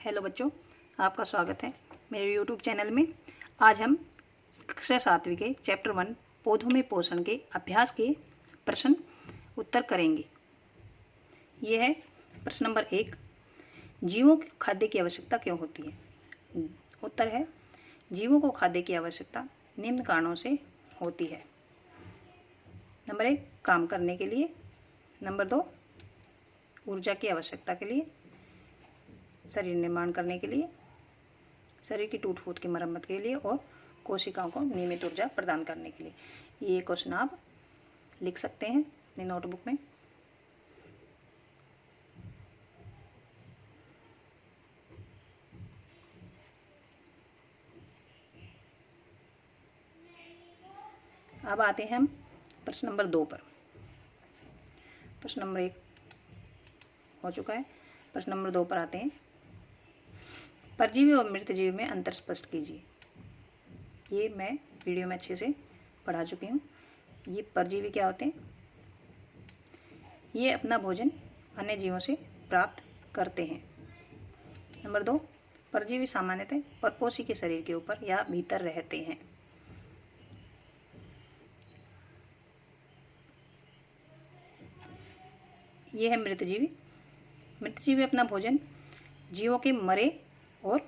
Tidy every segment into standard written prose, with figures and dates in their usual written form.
Hello बच्चों, आपका स्वागत है मेरे यूट्यूब चैनल में। आज हम कक्षा 7वीं के चैप्टर 1 पौधों में पोषण के अभ्यास के प्रश्न उत्तर करेंगे। ये है प्रश्न नंबर 1, जीवों को खाद्य की आवश्यकता क्यों होती है। उत्तर है, जीवों को खाद्य की आवश्यकता निम्न कारणों से होती है। नंबर 1, काम करने के लिए। नंबर 2, ऊर्जा की आवश्यकता के लिए, शरीर निर्माण करने के लिए, शरीर की टूट फूट की मरम्मत के लिए और कोशिकाओं को नियमित ऊर्जा प्रदान करने के लिए। ये क्वेश्चन आप लिख सकते हैं अपनी नोटबुक में। अब आते हैं हम प्रश्न नंबर 2 पर। प्रश्न नंबर 1 हो चुका है, प्रश्न नंबर 2 पर आते हैं। परजीवी और मृतजीवी में अंतर स्पष्ट कीजिए। ये मैं वीडियो में अच्छे से पढ़ा चुकी हूँ। ये परजीवी क्या होते हैं? ये अपना भोजन अन्य जीवों से प्राप्त करते हैं। नंबर 2, परजीवी सामान्यतः परपोषी के शरीर के ऊपर या भीतर रहते हैं। ये है मृतजीवी। मृतजीवी अपना भोजन जीवों के मरे और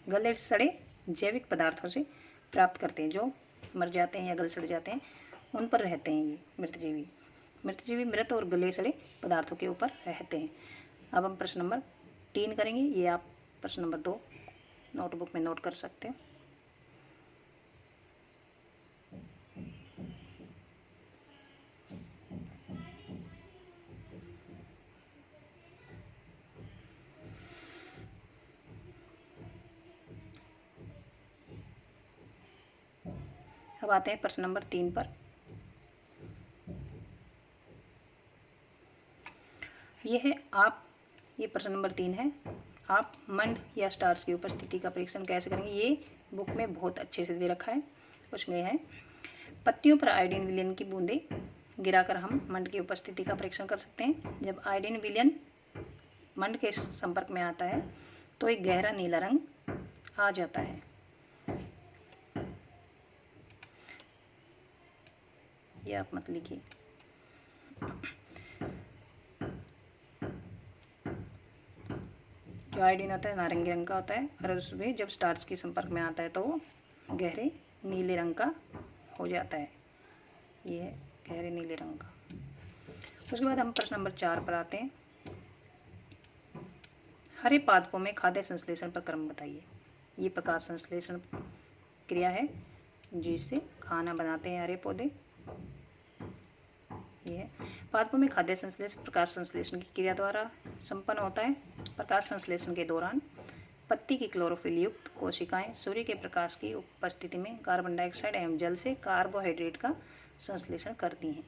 गले सड़े जैविक पदार्थों से प्राप्त करते हैं। जो मर जाते हैं या गल सड़ जाते हैं उन पर रहते हैं ये मृतजीवी। मृतजीवी मृत और गले सड़े पदार्थों के ऊपर रहते हैं। अब हम प्रश्न नंबर 3 करेंगे। ये आप प्रश्न नंबर 2 नोटबुक में नोट कर सकते हैं। अब आते हैं प्रश्न नंबर 3 पर। यह है ये प्रश्न नंबर 3 है। आप मंड या स्टार्च की उपस्थिति का परीक्षण कैसे करेंगे। ये बुक में बहुत अच्छे से दे रखा है। उसमें है, पत्तियों पर आयोडीन विलयन की बूंदें गिराकर हम मंड की उपस्थिति का परीक्षण कर सकते हैं। जब आयोडीन विलयन मंड के संपर्क में आता है तो एक गहरा नीला रंग आ जाता है। ये आप मत लिखिए। जो आयोडीन होता है नारंगी रंग का होता है और उसमें जब स्टार्च के संपर्क में आता है तो वो गहरे नीले रंग का हो जाता है। ये है गहरे नीले रंग का। उसके बाद हम प्रश्न नंबर 4 पर आते हैं। हरे पादपों में खाद्य संश्लेषण पर क्रम बताइए। ये प्रकाश संश्लेषण क्रिया है जिससे खाना बनाते हैं हरे पौधे। ये है, पादपों में खाद्य संश्लेषण प्रकाश संश्लेषण की क्रिया द्वारा संपन्न होता है। प्रकाश संश्लेषण के दौरान पत्ती की क्लोरोफिल युक्त कोशिकाएं सूर्य के प्रकाश की उपस्थिति में कार्बन डाइऑक्साइड एवं जल से कार्बोहाइड्रेट का संश्लेषण करती हैं।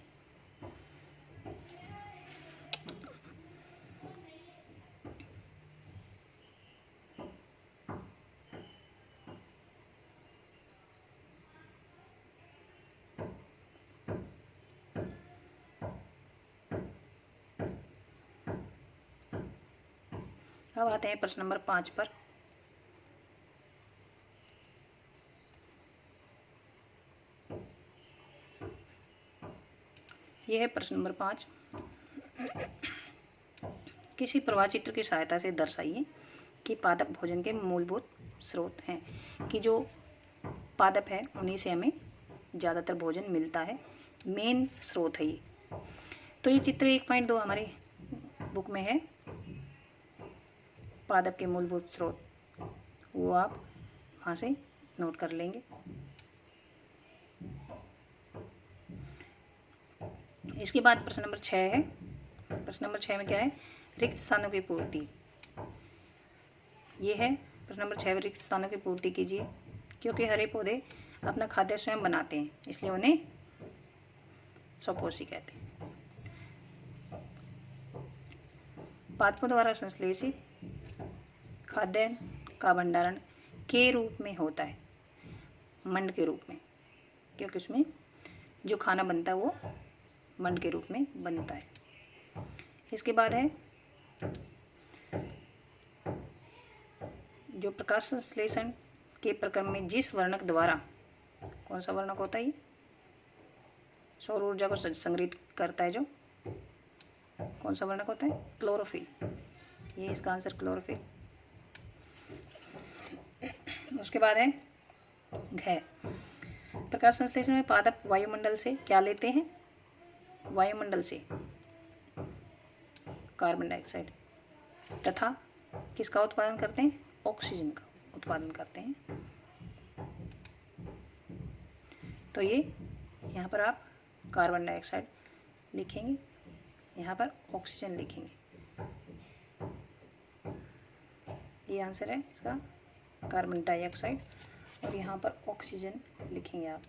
अब आते हैं प्रश्न नंबर 5 पर। यह है प्रश्न नंबर 5। किसी प्रवाह चित्र की सहायता से दर्शाइए कि पादप भोजन के मूलभूत स्रोत हैं। कि जो पादप है उन्हीं से हमें ज़्यादातर भोजन मिलता है, मेन स्रोत है ये। तो ये चित्र 1.2 हमारे बुक में है। पादप के मूलभूत स्रोत, वो आप वहाँ से नोट कर लेंगे। इसके बाद प्रश्न नंबर 6 है। प्रश्न नंबर 6 में क्या है, रिक्त स्थानों की पूर्ति। ये है प्रश्न नंबर 6 में, रिक्त स्थानों की पूर्ति कीजिए। क्योंकि हरे पौधे अपना खाद्य स्वयं बनाते हैं इसलिए उन्हें स्वपोषी कहते हैं। पादपों द्वारा संश्लेषित खाद्य का भंडारण के रूप में होता है, मंड के रूप में, क्योंकि उसमें जो खाना बनता है वो मंड के रूप में बनता है। इसके बाद है जो प्रकाश संश्लेषण के प्रक्रम में जिस वर्णक द्वारा, कौन सा वर्णक होता है ये, सौर ऊर्जा को संग्रहित करता है, जो कौन सा वर्णक होता है, क्लोरोफिल। ये इसका आंसर क्लोरोफिल। उसके बाद है घ। प्रकाश संश्लेषण में पादप वायुमंडल से क्या लेते हैं, वायुमंडल से कार्बन डाइऑक्साइड, तथा किसका उत्पादन करते हैं, ऑक्सीजन का उत्पादन करते हैं। तो ये यहाँ पर आप कार्बन डाइऑक्साइड लिखेंगे, यहाँ पर ऑक्सीजन लिखेंगे। ये आंसर है इसका कार्बन डाइऑक्साइड, और यहाँ पर ऑक्सीजन लिखेंगे आप।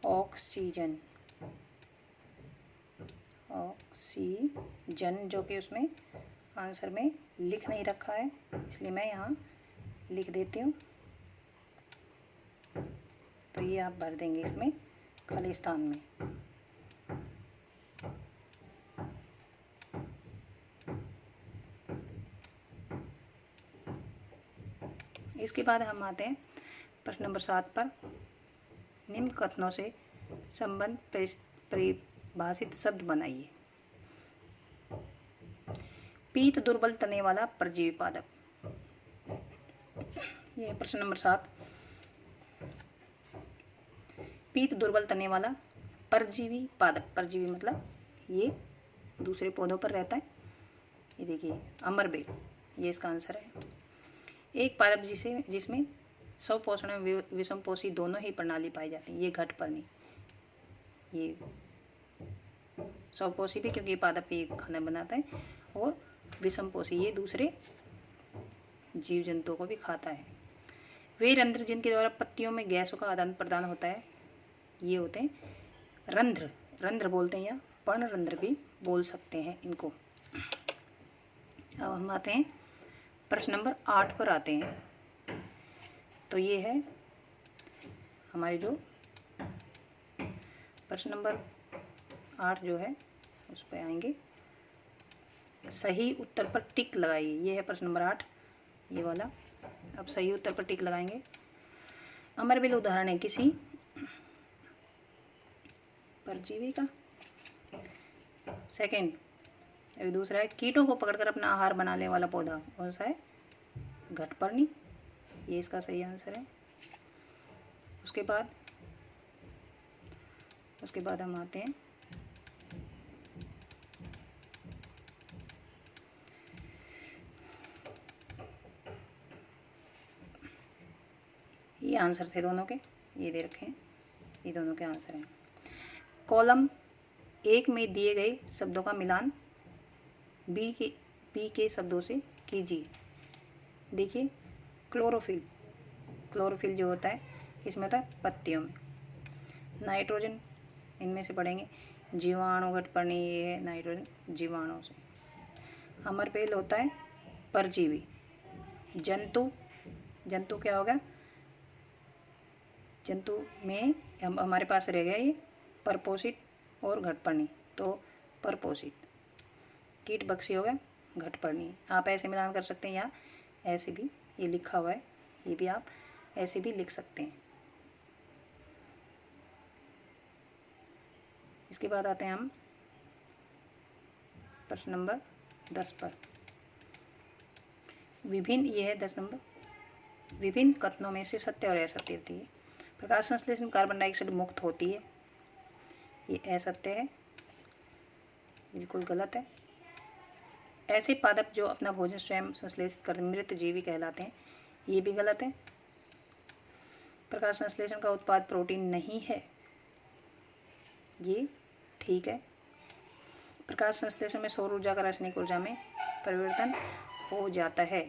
ऑक्सीजन, ऑक्सीजन, जो कि उसमें आंसर में लिख नहीं रखा है, इसलिए मैं यहाँ लिख देती हूँ। तो ये आप भर देंगे इसमें खाली स्थान में। इसके बाद हम आते हैं प्रश्न नंबर 7 पर। निम्न कथनों से संबंध परिभाषित शब्द बनाइए। पीत दुर्बल तने वाला परजीवी पादप, ये प्रश्न नंबर 7। पीत दुर्बल तने वाला परजीवी पादप, परजीवी मतलब ये दूसरे पौधों पर रहता है। ये देखिए अमरबेल, ये इसका आंसर है। एक पादप जिसमें स्वपोषण और विषमपोषी दोनों ही प्रणाली पाई जाती है, ये घटपर्णी। ये स्वपोषी भी क्योंकि ये पादप ये खाना बनाता है, और विषमपोषी ये दूसरे जीव जंतुओं को भी खाता है। वे रंध्र जिनके द्वारा पत्तियों में गैसों का आदान प्रदान होता है, ये होते हैं रंध्र। रंध्र बोलते हैं या पर्णरंध्र भी बोल सकते हैं इनको। अब हम आते हैं प्रश्न नंबर 8 पर आते हैं। तो ये है हमारे जो प्रश्न नंबर 8 जो है उस पर आएंगे। सही उत्तर पर टिक लगाइए। ये है प्रश्न नंबर 8, ये वाला। अब सही उत्तर पर टिक लगाएंगे। अमरबेल उदाहरण है किसी परजीवी का। सेकंड, अभी दूसरा है कीटों को पकड़कर अपना आहार बनाने वाला पौधा, कौन सा है, घटपर्णी। ये इसका सही आंसर है। उसके बाद हम आते हैं ये आंसर थे दोनों के, ये दे रखे हैं, ये दोनों के आंसर हैं। कॉलम 1 में दिए गए शब्दों का मिलान बी के शब्दों से कीजिए। देखिए क्लोरोफिल, क्लोरोफिल जो होता है किसमें होता है, पत्तियों में। नाइट्रोजन इनमें से पढ़ेंगे, जीवाणु घटपर्णी, ये है नाइट्रोजन जीवाणु से। अमरबेल होता है परजीवी। जंतु, जंतु क्या होगा, जंतु में हमारे पास रह गया ये परपोषित और घटपर्णी, तो परपोषित। कीट बक्सी होगा घटपर्णी। आप ऐसे मिलान कर सकते हैं या ऐसे भी, ये लिखा हुआ है, ये भी आप ऐसे भी लिख सकते हैं। इसके बाद आते हैं हम प्रश्न नंबर 10 पर। विभिन्न, ये है 10 नंबर, विभिन्न कथनों में से सत्य और असत्य होती है। प्रकाश संश्लेषण में कार्बन डाइऑक्साइड मुक्त होती है, ये असत्य है, बिल्कुल गलत है। ऐसे पादप जो अपना भोजन स्वयं संश्लेषित कर मृत जीवी कहलाते हैं, ये भी गलत है। प्रकाश संश्लेषण का उत्पाद प्रोटीन नहीं है, ये ठीक है। प्रकाश संश्लेषण में सौर ऊर्जा का रासायनिक ऊर्जा में परिवर्तन हो जाता है,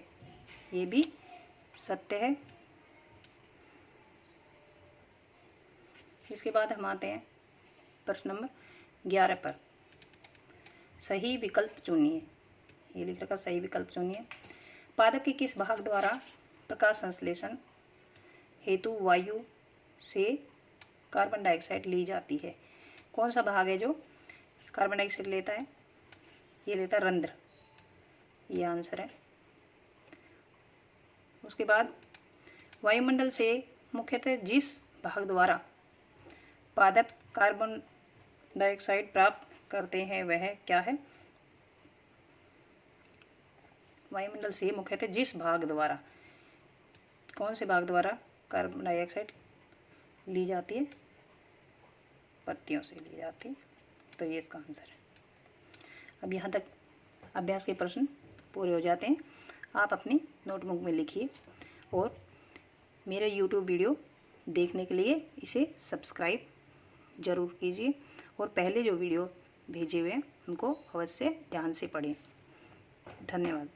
ये भी सत्य है। इसके बाद हम आते हैं प्रश्न नंबर 11 पर। सही विकल्प चुनिए, ये लिख रखा, सही विकल्प चुनिए। पादप के किस भाग द्वारा प्रकाश संश्लेषण हेतु वायु से कार्बन डाइऑक्साइड ली जाती है? कौन सा भाग है जो कार्बन डाइऑक्साइड लेता है? ये देता रंध्र, ये आंसर है। उसके बाद वायुमंडल से मुख्यतः जिस भाग द्वारा पादप कार्बन डाइऑक्साइड प्राप्त करते हैं वह क्या है? वायुमंडल से मुख्यतः जिस भाग द्वारा, कौन से भाग द्वारा कार्बन डाइऑक्साइड ली जाती है? पत्तियों से ली जाती है, तो ये इसका आंसर है। अब यहाँ तक अभ्यास के प्रश्न पूरे हो जाते हैं। आप अपनी नोटबुक में लिखिए और मेरे YouTube वीडियो देखने के लिए इसे सब्सक्राइब ज़रूर कीजिए और पहले जो वीडियो भेजे हुए हैं उनको अवश्य ध्यान से पढ़ें। धन्यवाद।